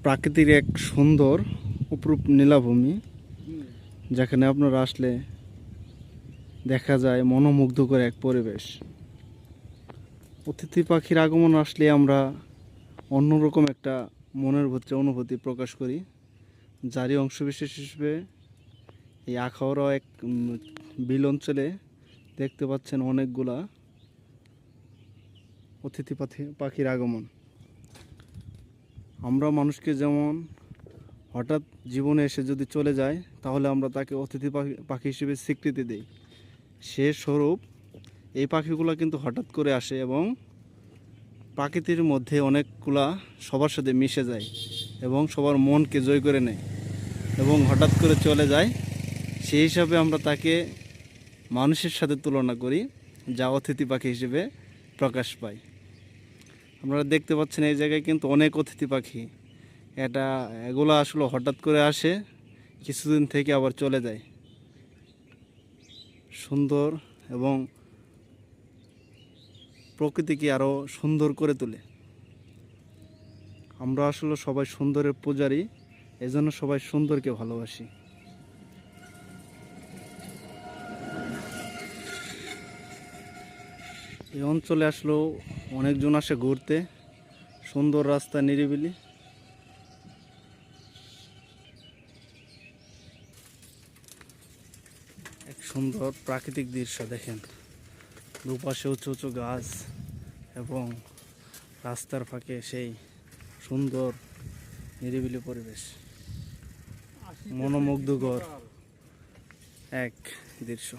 প্রাকৃতিক এক সুন্দর অপরূপ নীলাভূমি, যেখানে আপনারা আসলে দেখা যায় মনোমুগ্ধকর এক পরিবেশ। অতিথি পাখির আগমন আসলে আমরা অন্যরকম একটা মনের ভিতরে অনুভূতি প্রকাশ করি, যারই অংশবিশেষ হিসেবে এই আখাউড়া এক বিল অঞ্চলে দেখতে পাচ্ছেন অনেকগুলা অতিথি পাখির আগমন। আমরা মানুষকে যেমন হঠাৎ জীবনে এসে যদি চলে যায়, তাহলে আমরা তাকে অতিথি পাখি হিসেবে স্বীকৃতি দিই। সে স্বরূপ এই পাখিগুলো কিন্তু হঠাৎ করে আসে এবং প্রকৃতির মধ্যে অনেকগুলা সবার সাথে মিশে যায় এবং সবার মনকে জয় করে নেয় এবং হঠাৎ করে চলে যায়। সেই হিসাবে আমরা তাকে মানুষের সাথে তুলনা করি, যা অতিথি পাখি হিসেবে প্রকাশ পায়। আপনারা দেখতে পাচ্ছেন এই জায়গায় কিন্তু অনেক অতিথি পাখি। এগুলো আসলে হঠাৎ করে আসে, কিছুদিন থেকে আবার চলে যায়। সুন্দর এবং প্রকৃতিকে আরও সুন্দর করে তোলে। আমরা আসলে সবাই সুন্দরের পূজারী, এজন্য সবাই সুন্দরকে ভালোবাসি। এই অঞ্চলে আসলেও অনেকজন আসে ঘুরতে। সুন্দর রাস্তা, নিরিবিলি। এক সুন্দর প্রাকৃতিক দৃশ্য দেখেন, দুপাশে উঁচু উঁচু গাছ এবং রাস্তার ফাঁকে সেই সুন্দর নিরিবিলি পরিবেশ, মনোমুগ্ধকর এক দৃশ্য।